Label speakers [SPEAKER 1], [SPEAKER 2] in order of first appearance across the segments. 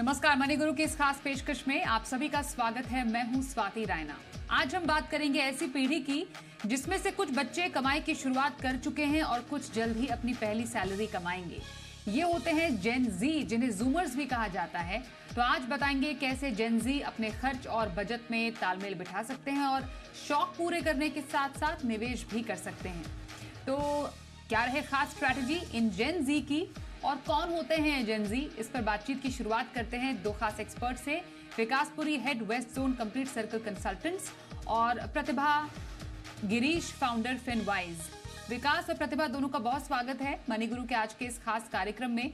[SPEAKER 1] नमस्कार, मनी गुरु की इस खास पेशकश में आप सभी का स्वागत है। मैं हूं स्वाति रायना। आज हम बात करेंगे ऐसी पीढ़ी की जिसमें से कुछ बच्चे कमाई की शुरुआत कर चुके हैं और कुछ जल्द ही अपनी पहली सैलरी कमाएंगे। ये होते हैं जेन जी, जिन्हें जूमर्स भी कहा जाता है। तो आज बताएंगे कैसे जेन जी अपने खर्च और बजट में तालमेल बिठा सकते हैं और शौक पूरे करने के साथ साथ निवेश भी कर सकते हैं। तो क्या रहे खास स्ट्रैटेजी इन जेन जी की और कौन होते हैं जेन जी, इस पर बातचीत की शुरुआत करते हैं दो खास एक्सपर्ट से। Vikaspuri, head west zone complete circle consultants, और प्रतिभा गिरीश, फाउंडर फिनवाइज। विकास और प्रतिभा दोनों का बहुत स्वागत है मनी गुरु के आज के इस खास कार्यक्रम में।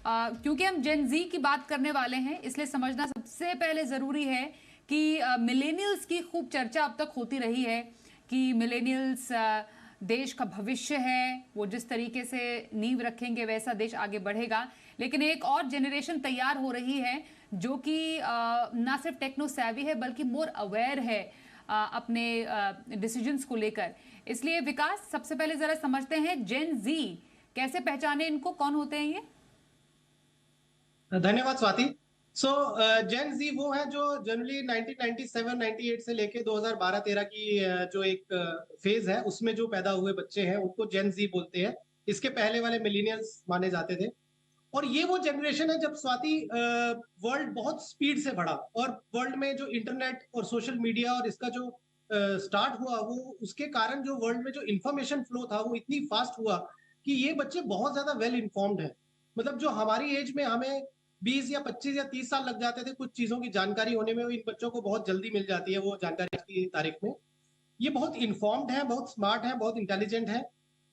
[SPEAKER 1] क्योंकि हम जेन जी की बात करने वाले हैं, इसलिए समझना सबसे पहले जरूरी है कि मिलेनियल्स की खूब चर्चा अब तक होती रही है कि मिलेनियल्स देश का भविष्य है, वो जिस तरीके से नींव रखेंगे वैसा देश आगे बढ़ेगा। लेकिन एक और जनरेशन तैयार हो रही है जो कि ना सिर्फ टेक्नो सैवी है बल्कि मोर अवेयर है अपने डिसीजंस को लेकर। इसलिए विकास, सबसे पहले जरा समझते हैं जेन जी कैसे पहचाने इनको, कौन होते हैं ये?
[SPEAKER 2] धन्यवाद स्वाति। जेन जी वो है जो जनरली 1997-98 से लेके 2012-13 की जो एक फेज है उसमें जो पैदा हुए बच्चे हैं उनको जेन जी बोलते हैं। इसके पहले वाले मिलीनियल्स माने जाते थे। और ये वो जनरेशन है जब स्वाति वर्ल्ड बहुत स्पीड से बढ़ा और वर्ल्ड में जो इंटरनेट और सोशल मीडिया और इसका जो स्टार्ट हुआ, वो उसके कारण जो वर्ल्ड में जो इंफॉर्मेशन फ्लो था वो इतनी फास्ट हुआ कि ये बच्चे बहुत ज्यादा वेल इन्फॉर्म्ड हैं। मतलब जो हमारी एज में हमें 20 या 25 या 30 साल लग जाते थे कुछ चीजों की जानकारी होने में, इन बच्चों को बहुत जल्दी मिल जाती है वो जानकारी आज की तारीख में। ये बहुत इन्फॉर्म्ड है, बहुत स्मार्ट है, बहुत इंटेलिजेंट है,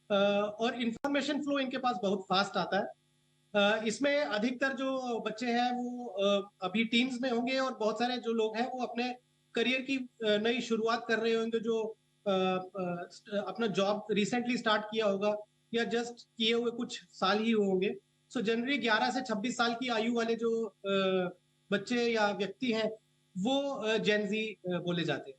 [SPEAKER 2] और इंफॉर्मेशन फ्लो इनके पास बहुत फास्ट आता है। इसमें अधिकतर जो बच्चे हैं वो अभी टीन्स में होंगे और बहुत सारे जो लोग हैं वो अपने करियर की नई शुरुआत कर रहे होंगे, जो अपना जॉब रिसेंटली स्टार्ट किया होगा या जस्ट किए हुए कुछ साल ही होंगे। सो जनरली 11 से 26 साल की आयु वाले जो बच्चे या व्यक्ति हैं वो जेन जी बोले जाते हैं।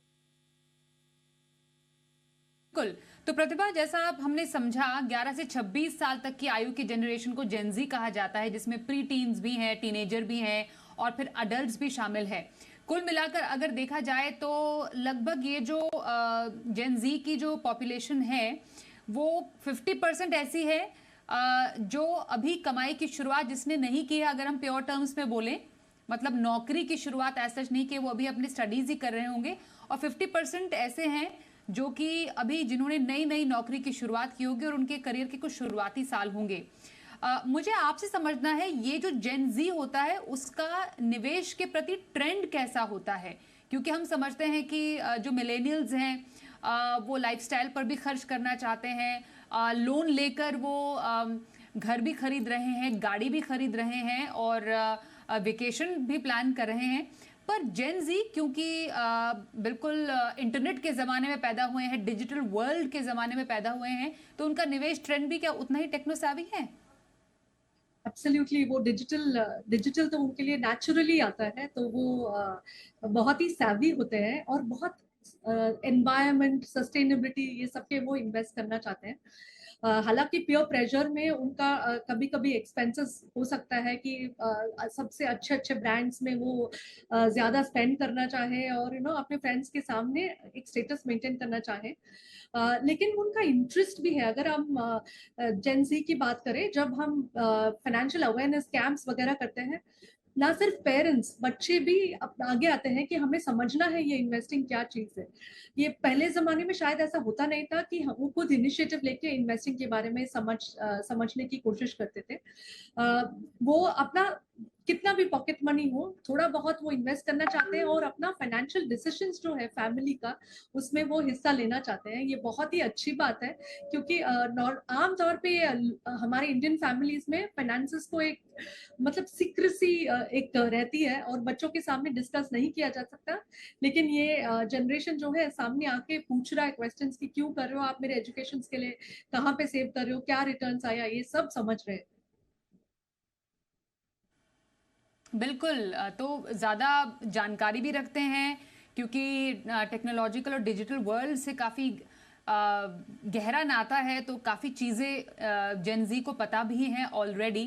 [SPEAKER 1] बिल्कुल। तो प्रतिभा, जैसा आप हमने समझा 11 से 26 साल तक की आयु की जनरेशन को जेन जी कहा जाता है, जिसमें प्री टीन्स भी हैं, टीनेजर भी हैं और फिर अडल्ट्स भी शामिल है। कुल मिलाकर अगर देखा जाए तो लगभग ये जो जेन जी की जो पॉपुलेशन है वो 50% ऐसी है जो अभी कमाई की शुरुआत जिसने नहीं की है, अगर हम प्योर टर्म्स में बोलें, मतलब नौकरी की शुरुआत ऐसा नहीं कि वो अभी अपनी स्टडीज ही कर रहे होंगे। और 50% ऐसे हैं जो कि अभी जिन्होंने नई नई नौकरी की शुरुआत की होगी और उनके करियर के कुछ शुरुआती साल होंगे। मुझे आपसे समझना है ये जो जेन जी होता है उसका निवेश के प्रति ट्रेंड कैसा होता है, क्योंकि हम समझते हैं कि जो मिलेनियल्स हैं वो लाइफस्टाइल पर भी खर्च करना चाहते हैं, लोन लेकर वो घर भी खरीद रहे हैं, गाड़ी भी खरीद रहे हैं और वेकेशन भी प्लान कर रहे हैं। पर जेन जी क्योंकि बिल्कुल इंटरनेट के ज़माने में पैदा हुए हैं, डिजिटल वर्ल्ड के ज़माने में पैदा हुए हैं, तो उनका निवेश ट्रेंड भी क्या उतना ही टेक्नो savvy है?
[SPEAKER 3] एब्सोल्युटली, वो डिजिटल डिजिटल तो उनके लिए नेचुरली आता है, तो वो बहुत ही savvy होते हैं और बहुत एनवायरनमेंट, सस्टेनेबिलिटी, ये सब पे वो इन्वेस्ट करना चाहते हैं। हालांकि प्योर प्रेशर में उनका कभी कभी एक्सपेंसेस हो सकता है कि सबसे अच्छे अच्छे ब्रांड्स में वो ज्यादा स्पेंड करना चाहे और अपने फ्रेंड्स के सामने एक स्टेटस मेंटेन करना चाहे। लेकिन उनका इंटरेस्ट भी है। अगर हम जेन ज़ी की बात करें, जब हम फाइनेंशियल अवेयरनेस कैंप्स वगैरह करते हैं, ना सिर्फ पेरेंट्स, बच्चे भी आगे आते हैं कि हमें समझना है ये इन्वेस्टिंग क्या चीज है। ये पहले जमाने में शायद ऐसा होता नहीं था कि वो खुद इनिशिएटिव लेके इन्वेस्टिंग के बारे में समझने की कोशिश करते थे। वो अपना कितना भी पॉकेट मनी हो, थोड़ा बहुत वो इन्वेस्ट करना चाहते हैं और अपना फाइनेंशियल डिसीजंस जो है फैमिली का, उसमें वो हिस्सा लेना चाहते हैं। ये बहुत ही अच्छी बात है, क्योंकि आम तौर पे हमारे इंडियन फैमिलीज में फाइनेंसेस को एक मतलब सीक्रेसी एक रहती है और बच्चों के सामने डिस्कस नहीं किया जा सकता। लेकिन ये जनरेशन जो है सामने आके पूछ रहा है क्वेश्चंस कि क्यों कर रहे हो आप मेरे एजुकेशन के लिए, कहाँ पे सेव कर रहे हो, क्या रिटर्न्स आया, ये सब समझ रहे हैं।
[SPEAKER 1] बिल्कुल। तो ज़्यादा जानकारी भी रखते हैं क्योंकि टेक्नोलॉजिकल और डिजिटल वर्ल्ड से काफ़ी गहरा नाता है, तो काफ़ी चीज़ें जेन जी को पता भी हैं ऑलरेडी।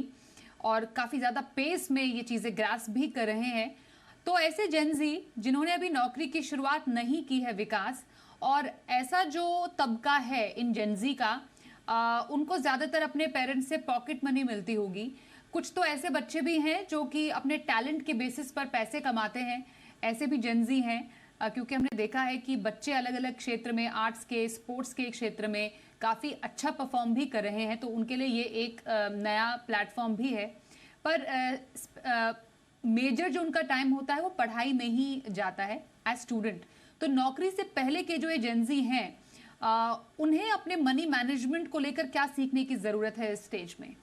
[SPEAKER 1] और काफी ज्यादा पेस में ये चीजें ग्रास्प भी कर रहे हैं। तो ऐसे जेनजी जिन्होंने अभी नौकरी की शुरुआत नहीं की है विकास, और ऐसा जो तबका है इन जेनजी का, उनको ज्यादातर अपने पेरेंट्स से पॉकेट मनी मिलती होगी। कुछ तो ऐसे बच्चे भी हैं जो कि अपने टैलेंट के बेसिस पर पैसे कमाते हैं, ऐसे भी जेनजी हैं। क्योंकि हमने देखा है कि बच्चे अलग अलग क्षेत्र में, आर्ट्स के, स्पोर्ट्स के क्षेत्र में काफ़ी अच्छा परफॉर्म भी कर रहे हैं, तो उनके लिए ये एक नया प्लेटफॉर्म भी है। पर मेजर जो उनका टाइम होता है वो पढ़ाई में ही जाता है एज स्टूडेंट। तो नौकरी से पहले के जो ये जेनजी हैं, उन्हें अपने मनी मैनेजमेंट को लेकर क्या सीखने की जरूरत है इस स्टेज में?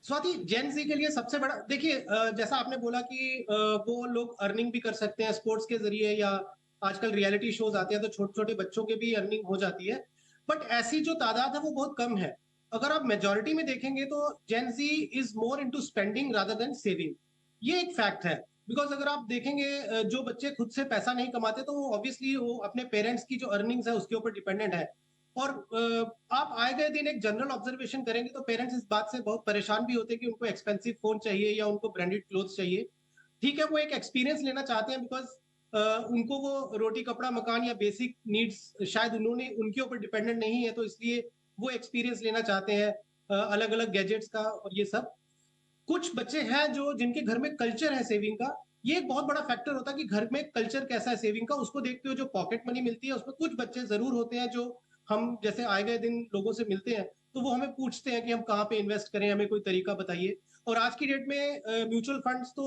[SPEAKER 2] स्वाति, जेन जी के लिए सबसे बड़ा, देखिए जैसा आपने बोला कि वो लोग अर्निंग भी कर सकते हैं स्पोर्ट्स के जरिए, या आजकल रियलिटी शोज आते हैं तो छोटे छोटे बच्चों के भी अर्निंग हो जाती है। बट ऐसी जो तादाद है वो बहुत कम है। अगर आप मेजोरिटी में देखेंगे तो Gen Z is more into spending rather than saving. ये एक फैक्ट है। बिकॉज अगर आप देखेंगे जो बच्चे खुद से पैसा नहीं कमाते तो वो ऑब्वियसली वो अपने पेरेंट्स की जो अर्निंग्स है उसके ऊपर डिपेंडेंट है। और आप आए गए दिन एक जनरल ऑब्जर्वेशन करेंगे तो पेरेंट्स इस बात से बहुत परेशान भी होते हैं कि उनको एक्सपेंसिव फोन चाहिए या उनको ब्रांडेड क्लोथ्स चाहिए। ठीक है, वो एक एक्सपीरियंस लेना चाहते हैं, बिकॉज उनको वो रोटी कपड़ा मकान या बेसिक नीड्स शायद उन्होंने उनके ऊपर डिपेंडेंट नहीं है, तो इसलिए वो एक्सपीरियंस लेना चाहते हैं अलग अलग गैजेट्स का और ये सब। कुछ बच्चे हैं जो जिनके घर में कल्चर है सेविंग का। ये एक बहुत बड़ा फैक्टर होता है कि घर में कल्चर कैसा है सेविंग का, उसको देखते हुए जो पॉकेट मनी मिलती है उसमें कुछ बच्चे जरूर होते हैं जो हम जैसे आए गए दिन लोगों से मिलते हैं तो वो हमें पूछते हैं कि हम कहाँ पे इन्वेस्ट करें, हमें कोई तरीका बताइए। और आज की डेट में म्यूचुअल फंड्स तो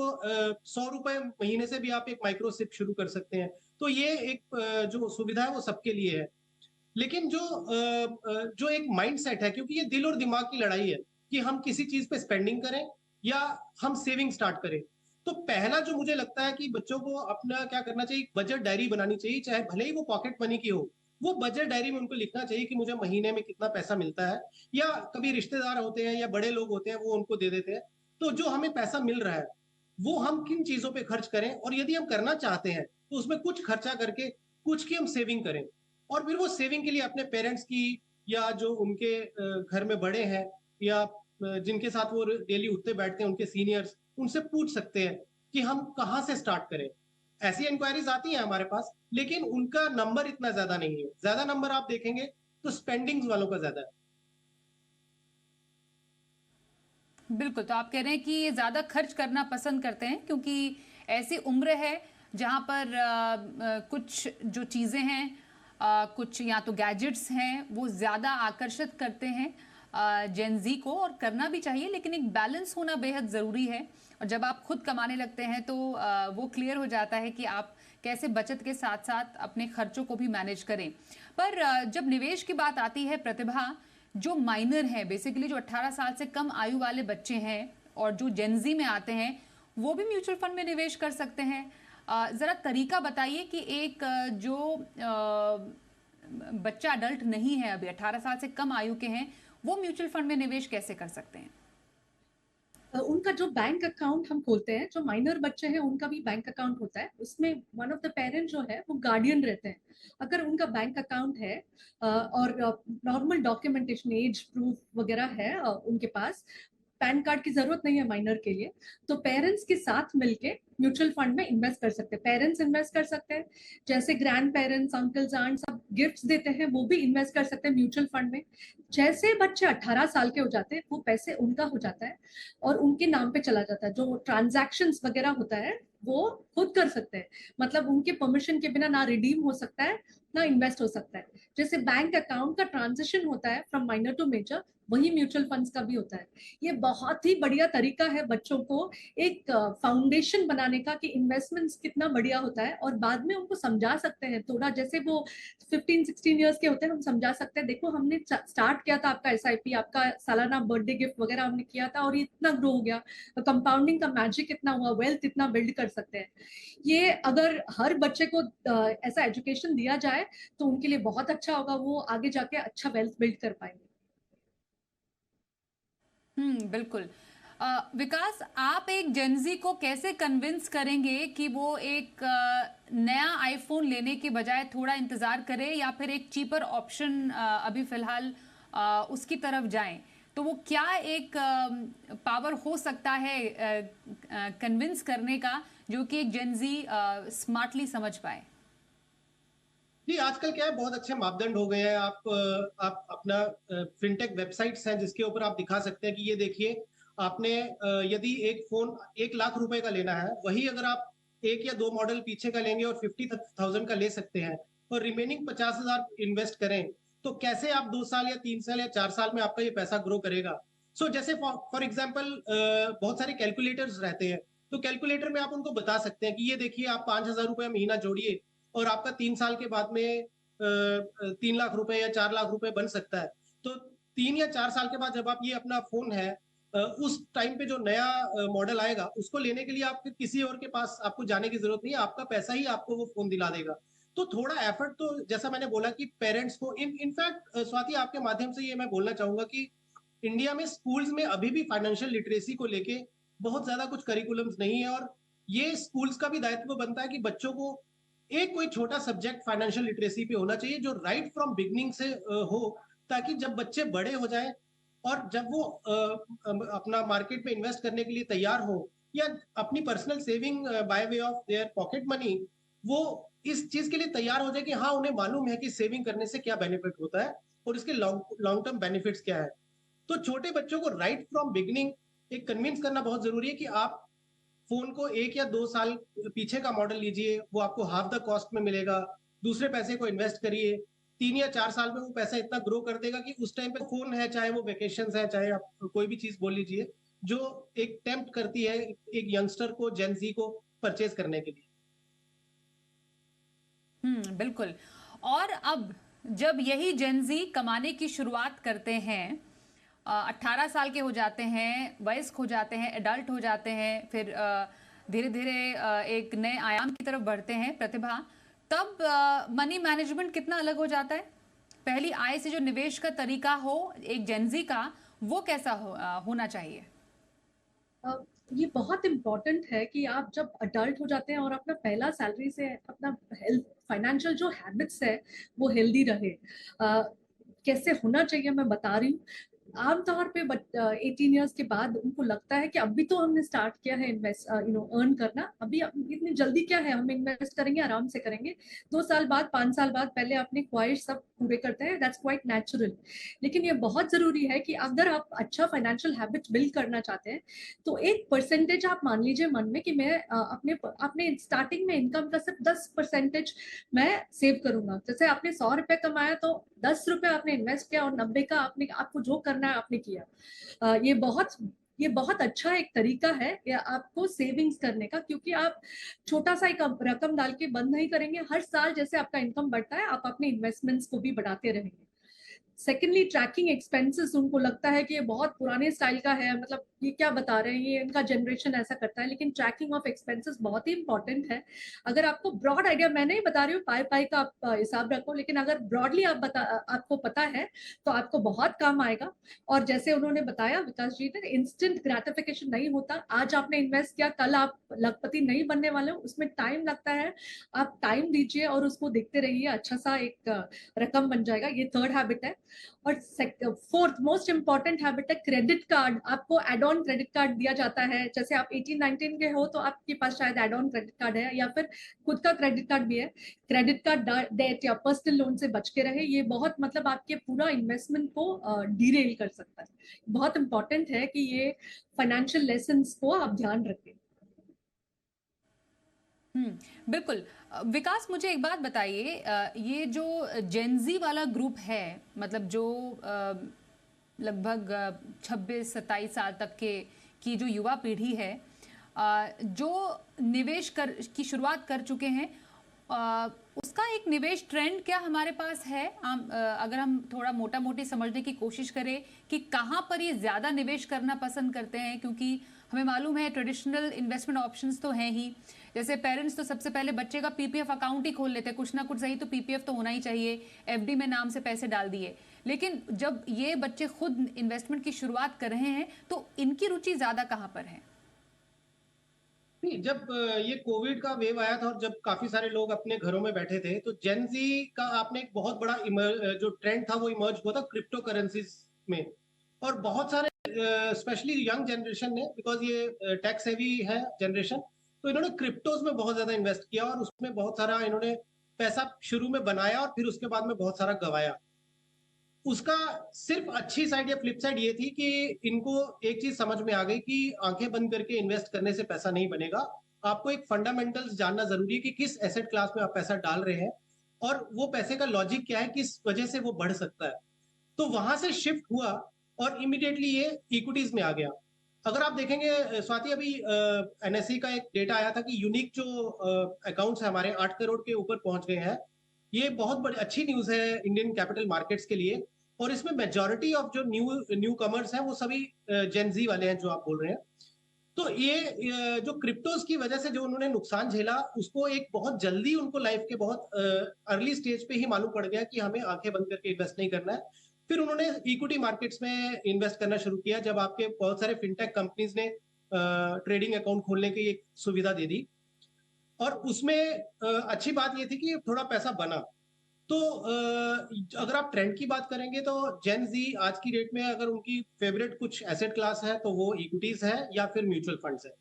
[SPEAKER 2] 100 रुपए महीने से भी आप एक माइक्रो सिप शुरू कर सकते हैं। तो ये एक जो सुविधा है वो सबके लिए है। लेकिन जो एक माइंड सेट है, क्योंकि ये दिल और दिमाग की लड़ाई है कि हम किसी चीज पे स्पेंडिंग करें या हम सेविंग स्टार्ट करें। तो पहला जो मुझे लगता है कि बच्चों को अपना क्या करना चाहिए, बजट डायरी बनानी चाहिए, चाहे भले ही वो पॉकेट मनी की हो। वो बजट डायरी में उनको लिखना चाहिए कि मुझे महीने में कितना पैसा मिलता है, या कभी रिश्तेदार होते हैं या बड़े लोग होते हैं वो उनको दे देते हैं। तो जो हमें पैसा मिल रहा है वो हम किन चीजों पे खर्च करें, और यदि हम करना चाहते हैं तो उसमें कुछ खर्चा करके कुछ की हम सेविंग करें। और फिर वो सेविंग के लिए अपने पेरेंट्स की, या जो उनके घर में बड़े हैं, या जिनके साथ वो डेली उठते बैठते हैं उनके सीनियर्स, उनसे पूछ सकते हैं कि हम कहाँ से स्टार्ट करें। ऐसी इंक्वायरीज आती हैं हमारे पास, लेकिन उनका नंबर इतना ज्यादा नहीं है। ज्यादा नंबर आप देखेंगे तो स्पेंडिंग्स वालों का ज्यादा है।
[SPEAKER 1] बिल्कुल, तो आप कह रहे हैं कि ये ज्यादा खर्च करना पसंद करते हैं क्योंकि ऐसी उम्र है जहां पर कुछ जो चीजें हैं, कुछ या तो गैजेट्स हैं, वो ज्यादा आकर्षित करते हैं जेनजी को, और करना भी चाहिए, लेकिन एक बैलेंस होना बेहद जरूरी है। और जब आप खुद कमाने लगते हैं तो वो क्लियर हो जाता है कि आप कैसे बचत के साथ साथ अपने खर्चों को भी मैनेज करें। पर जब निवेश की बात आती है प्रतिभा, जो माइनर है, बेसिकली जो 18 साल से कम आयु वाले बच्चे हैं और जो जेनजी में आते हैं, वो भी म्यूचुअल फंड में निवेश कर सकते हैं। जरा तरीका बताइए कि एक जो बच्चा अडल्ट नहीं है, अभी 18 साल से कम आयु के हैं, वो म्यूचुअल फंड में निवेश कैसे कर सकते हैं?
[SPEAKER 3] उनका जो बैंक अकाउंट हम खोलते हैं, जो माइनर बच्चे हैं उनका भी बैंक अकाउंट होता है, उसमें वन ऑफ द पेरेंट जो है वो गार्डियन रहते हैं। अगर उनका बैंक अकाउंट है और नॉर्मल डॉक्यूमेंटेशन, एज प्रूफ वगैरह है उनके पास, पैन कार्ड की जरूरत नहीं है माइनर के लिए, तो पेरेंट्स के साथ मिलके म्यूचुअल फंड में इन्वेस्ट कर सकते हैं। पेरेंट्स इन्वेस्ट कर सकते हैं, जैसे ग्रैंड पेरेंट्स, अंकल्स, आंट सब गिफ्ट्स देते हैं, वो भी इन्वेस्ट कर सकते हैं म्यूचुअल फंड में। जैसे बच्चे 18 साल के हो जाते हैं, वो पैसे उनका हो जाता है और उनके नाम पे चला जाता है। जो ट्रांजैक्शंस वगैरह होता है वो खुद कर सकते हैं, मतलब उनके परमिशन के बिना ना रिडीम हो सकता है ना इन्वेस्ट हो सकता है। जैसे बैंक अकाउंट का ट्रांजिशन होता है फ्रॉम माइनर टू मेजर, वही म्यूचुअल फंड्स का भी होता है। ये बहुत ही बढ़िया तरीका है बच्चों को एक फाउंडेशन बनाने का कि इन्वेस्टमेंट्स कितना बढ़िया होता है, और बाद में उनको समझा सकते हैं थोड़ा, जैसे वो 15-16 इयर्स के होते हैं, हम समझा सकते हैं, देखो हमने स्टार्ट किया था आपका SIP, आपका सालाना बर्थडे गिफ्ट वगैरह हमने किया था और ये इतना ग्रो हो गया, कंपाउंडिंग का मैजिक इतना हुआ, वेल्थ इतना बिल्ड कर सकते हैं। ये अगर हर बच्चे को ऐसा एजुकेशन दिया जाए तो उनके लिए बहुत अच्छा होगा, वो आगे जाके अच्छा वेल्थ बिल्ड कर पाएंगे।
[SPEAKER 1] बिल्कुल। विकास, आप एक जेनजी को कैसे कन्विंस करेंगे कि वो एक नया आईफोन लेने के बजाय थोड़ा इंतजार करे, या फिर एक चीपर ऑप्शन अभी फिलहाल उसकी तरफ जाएं? तो वो क्या एक पावर हो सकता है कन्विंस करने का, जो कि एक जेनजी स्मार्टली समझ पाए?
[SPEAKER 2] जी, आजकल क्या है, बहुत अच्छे मापदंड हो गए हैं। आप अपना फिनटेक वेबसाइट्स हैं जिसके ऊपर आप दिखा सकते हैं कि ये देखिए, आपने यदि एक फ़ोन 1 लाख रुपए का लेना है, वही अगर आप 1 या 2 मॉडल पीछे का लेंगे और 50,000 का ले सकते हैं और रिमेनिंग 50,000 इन्वेस्ट करें, तो कैसे आप 2 साल या 3 साल या 4 साल में आपका ये पैसा ग्रो करेगा। जैसे फॉर एग्ज़ाम्पल बहुत सारे कैलकुलेटर्स रहते हैं, तो कैलकुलेटर में आप उनको बता सकते हैं कि ये देखिए, आप 5,000 रुपए महीना जोड़िए और आपका 3 साल के बाद में 3 लाख रुपए या 4 लाख रुपए बन सकता है। तो 3 या 4 साल के बाद जब आप ये अपना फ़ोन है, उस टाइम पे जो नया मॉडल आएगा, उसको लेने के लिए आपके किसी और के पास आपको जाने की ज़रूरत नहीं है, आपका पैसा ही आपको वो फ़ोन दिला देगा। तो थोड़ा एफर्ट तो जैसा मैंने बोला कि पेरेंट्स को इनफैक्ट स्वाति, आपके माध्यम से ये मैं बोलना चाहूँगा कि इंडिया में स्कूल्स में अभी भी फाइनेंशियल लिटरेसी को लेके बहुत ज़्यादा कुछ करिकुलम्स नहीं है और ये स्कूल्स का भी दायित्व बनता है कि बच्चों को एक कोई छोटा सब्जेक्ट फाइनेंशियल लिटरेसी पे होना चाहिए जो राइट फ्रॉम बिगनिंग से हो, ताकि जब बच्चे बड़े हो जाएं और जब वो अपना मार्केट में इन्वेस्ट करने के लिए तैयार हो या अपनी personal saving by way of their pocket money, वो इस चीज के लिए तैयार हो जाए कि हाँ, उन्हें मालूम है कि सेविंग करने से क्या बेनिफिट होता है और इसके लॉन्ग लॉन्ग टर्म बेनिफिट्स क्या है। तो छोटे बच्चों को राइट फ्रॉम बिगनिंग एक कन्विंस करना बहुत जरूरी है कि आप फ़ोन को 1 या 2 साल पीछे का मॉडल लीजिए, वो आपको हाफ द कॉस्ट में मिलेगा। दूसरे पैसे को इन्वेस्ट करिए, 3 या 4 साल में वो पैसा इतना ग्रो कर देगा कि उस टाइम पे फ़ोन है, चाहे वो वेकेशंस है, चाहे आप कोई भी चीज़ बोल लीजिए, जो एक टेम्प्ट करती है एक यंगस्टर को, जेन ज़ी को परचेज़ करने के लिए।
[SPEAKER 1] बिल्कुल। और अब जब यही जेनजी कमाने की शुरुआत करते हैं, 18 साल के हो जाते हैं, वयस्क हो जाते हैं, एडल्ट हो जाते हैं, फिर धीरे धीरे एक नए आयाम की तरफ बढ़ते हैं, प्रतिभा, तब मनी मैनेजमेंट कितना अलग हो जाता है? पहली आय से जो निवेश का तरीका हो एक जेनजी का, वो कैसा होना चाहिए?
[SPEAKER 3] अ, ये बहुत इम्पोर्टेंट है कि आप जब अडल्ट हो जाते हैं और अपना पहला सैलरी से अपना हेल्थ फाइनेंशियल जो हैबिट्स है वो हेल्दी रहे। कैसे होना चाहिए मैं बता रही हूँ। आमतौर पे 18 इयर्स के बाद उनको लगता है कि अभी तो हमने स्टार्ट किया है इन्वेस्ट अर्न करना, अभी इतनी जल्दी क्या है, हम इन्वेस्ट करेंगे, आराम से करेंगे, 2 साल बाद 5 साल बाद पहले अपने ख्वाहिश सब पूरे करते हैं, दैट्स क्वाइट नेचुरल। लेकिन ये बहुत जरूरी है कि अगर आप अच्छा फाइनेंशियल हैबिट बिल्ड करना चाहते हैं तो एक परसेंटेज आप मान लीजिए मन में कि मैं अपने अपने स्टार्टिंग में इनकम का सिर्फ 10% मैं सेव करूंगा। जैसे आपने 100 रुपए कमाया तो 10 रुपए आपने इन्वेस्ट किया और 90 का आपने आपको जो करना है आपने किया। ये बहुत अच्छा एक तरीका है या आपको सेविंग्स करने का, क्योंकि आप छोटा सा एक रकम डाल के बंद नहीं करेंगे। हर साल जैसे आपका इनकम बढ़ता है आप अपने इन्वेस्टमेंट्स को भी बढ़ाते रहेंगे। सेकेंडली, ट्रैकिंग एक्सपेंसेस, उनको लगता है कि ये बहुत पुराने स्टाइल का है, मतलब ये क्या बता रहे हैं, ये इनका जनरेशन ऐसा करता है, लेकिन ट्रैकिंग ऑफ एक्सपेंसेस बहुत ही इंपॉर्टेंट है। अगर आपको ब्रॉड आइडिया, मैं नहीं बता रही हूँ पाई पाई का आप हिसाब रखो, लेकिन अगर ब्रॉडली आपको पता है तो आपको बहुत काम आएगा। और जैसे उन्होंने बताया विकास जी ने, इंस्टेंट ग्रेटिफिकेशन नहीं होता। आज आपने इन्वेस्ट किया, कल आप लखपति नहीं बनने वाले हो, उसमें टाइम लगता है। आप टाइम दीजिए और उसको देखते रहिए, अच्छा सा एक रकम बन जाएगा। ये थर्ड हैबिट है। और फोर्थ मोस्ट इंपॉर्टेंट हैबिट है क्रेडिट कार्ड। आपको एड ऑन क्रेडिट कार्ड दिया जाता है। जैसे आप 18-19 के हो तो आपके पास शायद एड ऑन क्रेडिट कार्ड है या फिर खुद का क्रेडिट कार्ड भी है। क्रेडिट कार्ड डेट या पर्सनल लोन से बच के रहे। ये बहुत मतलब आपके पूरा इन्वेस्टमेंट को डीरेल कर सकता है। बहुत इंपॉर्टेंट है कि ये फाइनेंशियल लेसन्स को आप ध्यान रखें।
[SPEAKER 1] बिल्कुल। विकास, मुझे एक बात बताइए, ये जो जेनजी वाला ग्रुप है, मतलब जो लगभग 26-27 साल तक के की जो युवा पीढ़ी है, जो निवेश की शुरुआत कर चुके हैं, उसका एक निवेश ट्रेंड क्या हमारे पास है? अगर हम थोड़ा मोटा मोटी समझने की कोशिश करें कि कहाँ पर ये ज्यादा निवेश करना पसंद करते हैं, क्योंकि हमें मालूम है ट्रेडिशनल इन्वेस्टमेंट ऑप्शंस तो हैं ही। जैसे पेरेंट्स तो सबसे पहले बच्चे का पीपीएफ अकाउंट ही खोल लेते हैं, कुछ ना कुछ सही तो पीपीएफ तो होना ही चाहिए, एफडी में नाम से पैसे डाल दिए। लेकिन जब ये बच्चे खुद इन्वेस्टमेंट की शुरुआत कर रहे हैं तो इनकी रुचि ज्यादा कहाँ पर है?
[SPEAKER 2] नहीं, जब ये कोविड का वेव आया था और जब काफी सारे लोग अपने घरों में बैठे थे, तो जेन जी का आपने एक बहुत बड़ा जो ट्रेंड था वो इमर्ज हुआ था क्रिप्टो करेंसीज में। और बहुत सारे स्पेशली यंग जनरेशन ने, बिकॉज ये टैक्स हेवी है जनरेशन, तो इन्होंने क्रिप्टोज में बहुत ज्यादा इन्वेस्ट किया और उसमें बहुत सारा इन्होंने पैसा शुरू में बनाया और फिर उसके बाद में बहुत सारा गवाया। उसका सिर्फ अच्छी साइड या फ्लिप साइड ये थी कि इनको एक चीज समझ में आ गई कि आंखें बंद करके इन्वेस्ट करने से पैसा नहीं बनेगा। आपको एक फंडामेंटल्स जानना जरूरी है कि किस एसेट क्लास में आप पैसा डाल रहे हैं और वो पैसे का लॉजिक क्या है, किस वजह से वो बढ़ सकता है। तो वहां से शिफ्ट हुआ और इमीडिएटली ये इक्विटीज में आ गया। अगर आप देखेंगे स्वाति, अभी एनएसई का एक डेटा आया था कि यूनिक जो अकाउंट्स है हमारे 8 करोड़ के ऊपर पहुंच गए हैं। ये बहुत बड़ी अच्छी न्यूज है इंडियन कैपिटल मार्केट्स के लिए। और इसमें मेजॉरिटी ऑफ जो न्यू कमर्स हैं वो सभी जेनजी वाले हैं जो आप बोल रहे हैं। तो ये जो क्रिप्टोज की वजह से जो उन्होंने नुकसान झेला, उसको एक बहुत जल्दी उनको लाइफ के बहुत अर्ली स्टेज पे ही मालूम पड़ गया कि हमें आंखें बंद करके इन्वेस्ट नहीं करना है। फिर उन्होंने इक्विटी मार्केट्स में इन्वेस्ट करना शुरू किया जब आपके बहुत सारे फिनटेक कंपनीज ने ट्रेडिंग अकाउंट खोलने की एक सुविधा दे दी। और उसमें अच्छी बात ये थी कि थोड़ा पैसा बना। तो अगर आप ट्रेंड की बात करेंगे तो जेन जी आज की डेट में अगर उनकी फेवरेट कुछ एसेट क्लास है तो वो इक्विटीज है या फिर म्यूचुअल फंड्स है।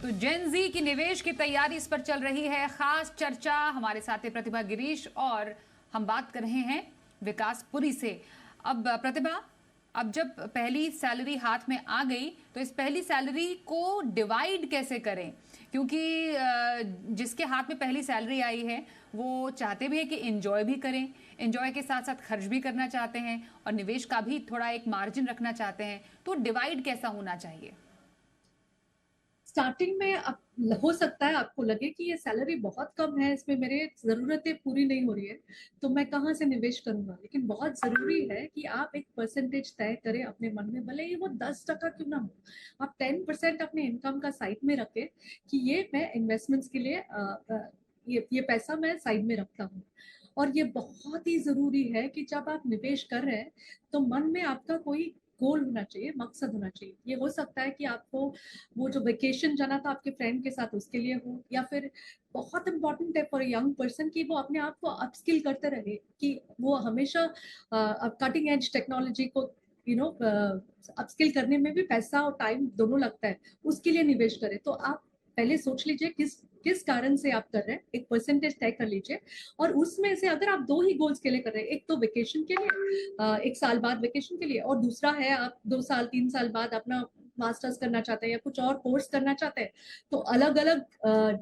[SPEAKER 1] तो जेन जी की निवेश की तैयारी इस पर चल रही है खास चर्चा। हमारे साथ है प्रतिभा गिरीश और हम बात कर रहे हैं विकास पुरी से। अब प्रतिभा, अब जब पहली सैलरी हाथ में आ गई तो इस पहली सैलरी को डिवाइड कैसे करें? क्योंकि जिसके हाथ में पहली सैलरी आई है वो चाहते भी है कि एंजॉय भी करें, एंजॉय के साथ साथ खर्च भी करना चाहते हैं और निवेश का भी थोड़ा एक मार्जिन रखना चाहते हैं। तो डिवाइड कैसा होना चाहिए?
[SPEAKER 3] स्टार्टिंग में हो सकता है आपको लगे कि ये सैलरी बहुत कम है, इसमें मेरे जरूरतें पूरी नहीं हो रही है, तो मैं कहाँ से निवेश करूंगा। लेकिन बहुत जरूरी है कि आप एक परसेंटेज तय करें अपने मन में, भले ही वो 10% क्यों ना हो। आप 10% अपने इनकम का साइड में रखें कि ये मैं इन्वेस्टमेंट्स के लिए ये पैसा मैं साइड में रखता हूँ। और ये बहुत ही जरूरी है कि जब आप निवेश कर रहे हैं तो मन में आपका कोई गोल होना चाहिए, मकसद होना चाहिए। ये हो सकता है कि आपको वो जो वेकेशन जाना था आपके फ्रेंड के साथ उसके लिए हो, या फिर बहुत इंपॉर्टेंट है फॉर यंग पर्सन कि वो अपने आप को अपस्किल करते रहे, कि वो हमेशा कटिंग एज टेक्नोलॉजी को अपस्किल करने में भी पैसा और टाइम दोनों लगता है, उसके लिए निवेश करें। तो आप पहले सोच लीजिए किस कारण से आप कर रहे हैं, एक परसेंटेज तय कर लीजिए। और उसमें से अगर आप 2 ही गोल्स के लिए कर रहे हैं, एक तो वेकेशन के लिए, 1 साल बाद वेकेशन के लिए, और दूसरा है आप 2 साल 3 साल बाद अपना मास्टर्स करना चाहते हैं या कुछ और कोर्स करना चाहते हैं, तो अलग अलग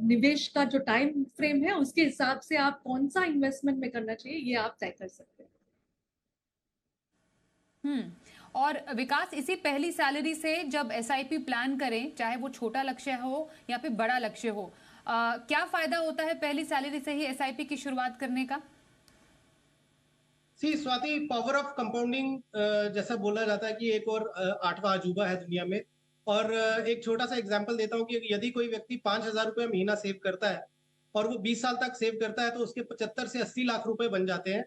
[SPEAKER 3] निवेश का जो टाइम फ्रेम है उसके हिसाब से आप कौन सा इन्वेस्टमेंट में करना चाहिए ये आप तय कर सकते हैं।
[SPEAKER 1] और विकास, इसी पहली सैलरी से जब एसआईपी प्लान करें, चाहे वो छोटा लक्ष्य हो या फिर बड़ा लक्ष्य हो, क्या फायदा होता है पहली सैलरी से ही एसआईपी की शुरुआत करने का?
[SPEAKER 2] स्वाति, पावर ऑफ कंपाउंडिंग जैसा बोला जाता है कि एक और 8वां अजूबा है दुनिया में। और एक छोटा सा एग्जांपल देता हूँ कि यदि कोई व्यक्ति 5,000 रुपये महीना सेव करता है और वो 20 साल तक सेव करता है तो उसके 75 से 80 लाख रुपए बन जाते हैं।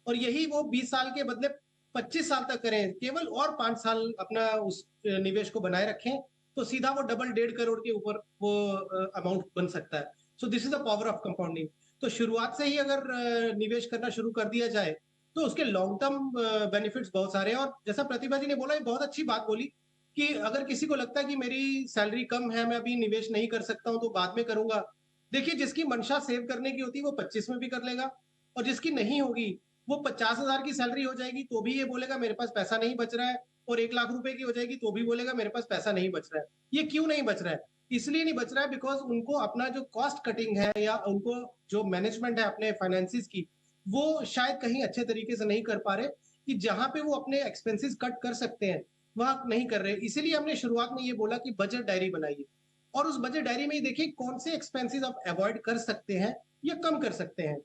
[SPEAKER 2] और यही वो 20 साल के बदले 25 साल तक करें केवल, और 5 साल अपना उस निवेश को बनाए रखें, तो सीधा वो डबल 1.5 करोड़ के ऊपर वो अमाउंट बन सकता है। So this is the power of compounding. तो शुरुआत से ही अगर निवेश करना शुरू कर दिया जाए तो उसके लॉन्ग टर्म बेनिफिट्स बहुत सारे हैं। और जैसा प्रतिभा जी ने बोला, ये बहुत अच्छी बात बोली कि अगर किसी को लगता है कि मेरी सैलरी कम है, मैं अभी निवेश नहीं कर सकता हूं तो बाद में करूंगा। देखिए, जिसकी मंशा सेव करने की होती है वो 25 में भी कर लेगा, और जिसकी नहीं होगी वो 50,000 की सैलरी हो जाएगी तो भी ये बोलेगा मेरे पास पैसा नहीं बच रहा है, और 1 लाख रुपए की हो जाएगी तो भी बोलेगा मेरे पास पैसा नहीं बच रहा है। ये क्यों नहीं बच रहा है? इसलिए नहीं बच रहा है बिकॉज उनको अपना जो कॉस्ट कटिंग है या उनको जो मैनेजमेंट है अपने फाइनेंसिस की, वो शायद कहीं अच्छे तरीके से नहीं कर पा रहे, कि जहां पे वो अपने एक्सपेंसेस कट कर सकते हैं वहां नहीं कर रहे। इसीलिए हमने शुरुआत में ये बोला कि बजट डायरी बनाइए, और उस बजट डायरी में देखिए कौन से एक्सपेंसेस आप अवॉइड कर सकते हैं या कम कर सकते हैं।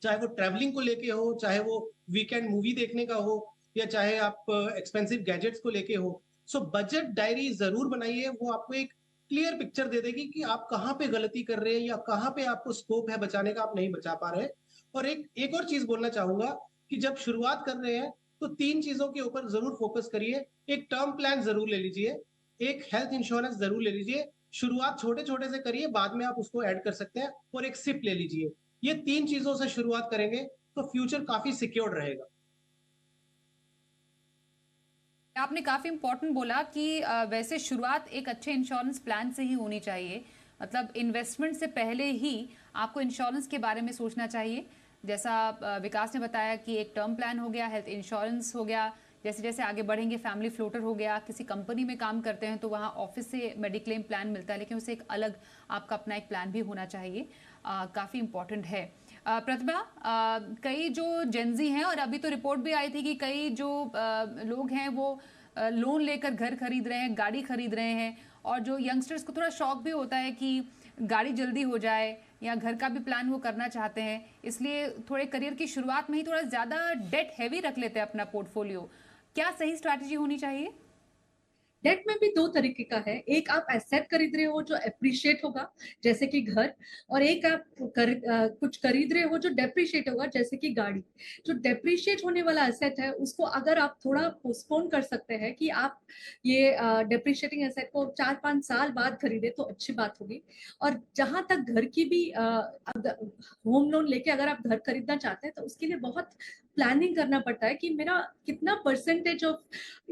[SPEAKER 2] चाहे वो ट्रैवलिंग को लेके हो, चाहे वो वीकेंड मूवी देखने का हो, या चाहे आप एक्सपेंसिव गैजेट्स को लेके हो। सो बजट डायरी जरूर बनाइए, वो आपको एक क्लियर पिक्चर दे देगी कि आप कहाँ पे गलती कर रहे हैं या कहाँ पे आपको स्कोप है बचाने का, आप नहीं बचा पा रहे। और एक और चीज बोलना चाहूंगा कि जब शुरुआत कर रहे हैं तो 3 चीजों के ऊपर जरूर फोकस करिए। एक टर्म प्लान जरूर ले लीजिए, एक हेल्थ इंश्योरेंस जरूर ले लीजिए। शुरुआत छोटे छोटे से करिए, बाद में आप उसको ऐड कर सकते हैं। और एक सिप ले लीजिए। ये 3 चीजों से शुरुआत करेंगे तो फ्यूचर काफी सिक्योर रहेगा।
[SPEAKER 1] आपने काफी इंपॉर्टेंट बोला कि वैसे शुरुआत एक अच्छे इंश्योरेंस प्लान से ही होनी चाहिए। मतलब इन्वेस्टमेंट से पहले ही आपको इंश्योरेंस के बारे में सोचना चाहिए। जैसा विकास ने बताया कि एक टर्म प्लान हो गया, हेल्थ इंश्योरेंस हो गया, जैसे जैसे आगे बढ़ेंगे फैमिली फ्लोटर हो गया, किसी कंपनी में काम करते हैं तो वहाँ ऑफिस से मेडिक्लेम प्लान मिलता है, लेकिन उसे एक अलग आपका अपना एक प्लान भी होना चाहिए। काफ़ी इंपॉर्टेंट है। प्रतिभा, कई जो जेंजी हैं, और अभी तो रिपोर्ट भी आई थी कि कई जो लोग हैं वो लोन लेकर घर खरीद रहे हैं, गाड़ी खरीद रहे हैं, और जो यंगस्टर्स को थोड़ा शौक भी होता है कि गाड़ी जल्दी हो जाए या घर का भी प्लान वो करना चाहते हैं, इसलिए थोड़े करियर की शुरुआत में ही थोड़ा ज़्यादा डेट हैवी रख लेते हैं अपना पोर्टफोलियो। क्या सही स्ट्रैटेजी होनी चाहिए?
[SPEAKER 3] डेट में भी दो तरीके का है। एक आप एसेट खरीद रहे हो जो अप्रिशिएट होगा जैसे कि घर, और एक आप कुछ खरीद रहे हो जो डेप्रिशिएट होगा जैसे कि गाड़ी। जो डेप्रिशिएट होने वाला एसेट है उसको अगर आप थोड़ा पोस्टपोन कर सकते हैं कि आप ये डेप्रिशिएटिंग एसेट को 4-5 साल बाद खरीदे तो अच्छी बात होगी। और जहां तक घर की भी होम लोन लेके अगर आप घर खरीदना चाहते हैं तो उसके लिए बहुत प्लानिंग करना पड़ता है कि मेरा कितना परसेंटेज ऑफ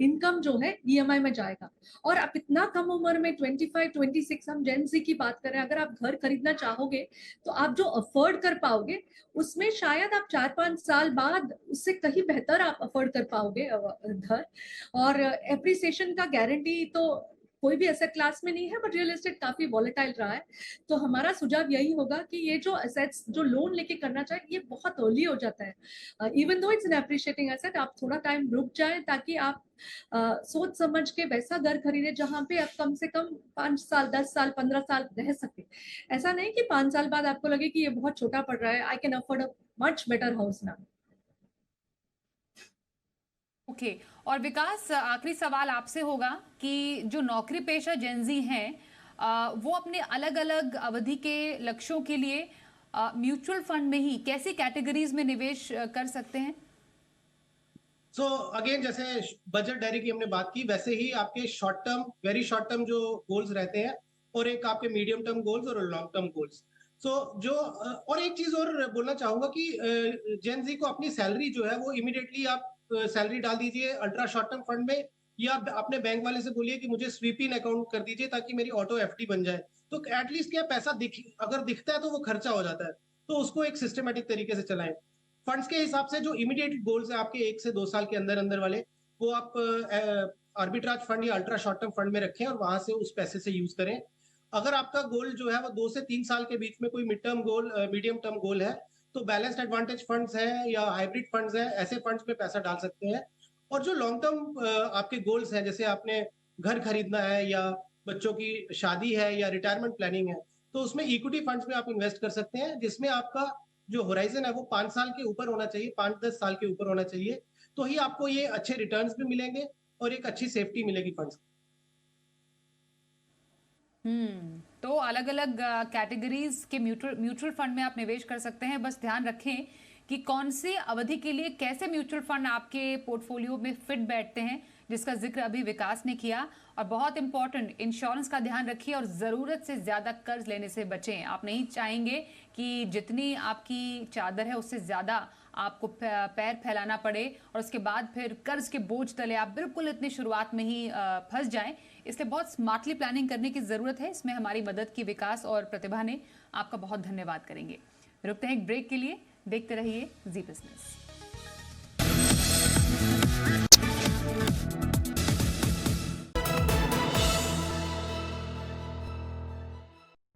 [SPEAKER 3] इनकम जो है ईएमआई में जाएगा। और आप इतना कम उम्र में 25-26, हम जेन ज़ी की बात करें, अगर आप घर खरीदना चाहोगे तो आप जो अफोर्ड कर पाओगे उसमें शायद आप 4-5 साल बाद उससे कहीं बेहतर आप अफोर्ड कर पाओगे घर। और एप्रिसिएशन का गारंटी तो कोई भी एसेट क्लास में नहीं है, बट रियल एस्टेट काफी वॉलेटाइल रहा है। तो हमारा सुझाव यही होगा कि ये जो एसेट्स जो लोन लेके करना चाहे ये बहुत अर्ली हो जाता है। Even though it's an appreciating asset, आप थोड़ा टाइम रुक जाए ताकि आप सोच समझ के वैसा घर खरीदे जहां पे आप कम से कम 5 साल 10 साल 15 साल रह सके। ऐसा नहीं कि 5 साल बाद आपको लगे कि ये बहुत छोटा पड़ रहा है, I can afford a much better house now.
[SPEAKER 1] Okay. और विकास, आखिरी सवाल आपसे होगा कि जो नौकरी पेशा जेंजी हैं, वो अपने अलग अलग अवधि के लक्ष्यों के लिए म्यूचुअल फंड में ही कैसी कैटेगरीज में निवेश कर सकते हैं?
[SPEAKER 2] सो अगेन, जैसे बजट डायरी की हमने बात की, वैसे ही आपके short term, very short term जो गोल्स रहते हैं, और एक आपके मीडियम टर्म गोल्स और लॉन्ग टर्म गोल्स। सो जो और एक चीज और बोलना चाहूंगा कि जेन जी को अपनी सैलरी जो है वो इमीडिएटली आप सैलरी डाल दीजिए अल्ट्रा शॉर्ट टर्म फंड में, या अपने बैंक वाले से बोलिए कि मुझे स्वीप इन अकाउंट कर दीजिए ताकि मेरी ऑटो एफडी बन जाए। तो एटलीस्ट क्या पैसा अगर दिखता है तो वो खर्चा हो जाता है, तो उसको एक सिस्टमेटिक तरीके से चलाएं। फंड्स के हिसाब से जो इमीडिएट गोल्स है आपके 1 से 2 साल के अंदर अंदर वाले, वो आप आर्बिट्राज फंड या अल्ट्रा शॉर्ट टर्म फंड में रखें और वहां से उस पैसे से यूज करें। अगर आपका गोल जो है वो 2 से 3 साल के बीच में कोई mid term goal, medium term goal है, तो बैलेंस्ड एडवांटेज फंड्स है या हाइब्रिड फंड्स है, ऐसे फंड्स में पैसा डाल सकते हैं। और जो लॉन्ग टर्म आपके गोल्स हैं, जैसे आपने घर खरीदना है या बच्चों की शादी है या रिटायरमेंट प्लानिंग है, तो उसमें इक्विटी फंड्स में आप इन्वेस्ट कर सकते हैं, जिसमें आपका जो होराइजन है वो 5 साल के ऊपर होना चाहिए, 5-10 साल के ऊपर होना चाहिए। तो ही आपको ये अच्छे रिटर्न्स भी मिलेंगे और एक अच्छी सेफ्टी मिलेगी फंड्स।
[SPEAKER 1] तो अलग अलग कैटेगरीज के म्यूचुअल फंड में आप निवेश कर सकते हैं। बस ध्यान रखें कि कौन सी अवधि के लिए कैसे म्यूचुअल फंड आपके पोर्टफोलियो में फिट बैठते हैं, जिसका जिक्र अभी विकास ने किया। और बहुत इंपॉर्टेंट, इंश्योरेंस का ध्यान रखिए और ज़रूरत से ज़्यादा कर्ज लेने से बचें। आप नहीं चाहेंगे कि जितनी आपकी चादर है उससे ज़्यादा आपको पैर फैलाना पड़े और उसके बाद फिर कर्ज के बोझ तले आप बिल्कुल इतनी शुरुआत में ही फंस जाएं। इसलिए बहुत स्मार्टली प्लानिंग करने की ज़रूरत है। इसमें हमारी मदद की विकास और प्रतिभा ने। आपका बहुत धन्यवाद करेंगे। रुकते हैं एक ब्रेक के लिए। देखते रहिए जी बिजनेस।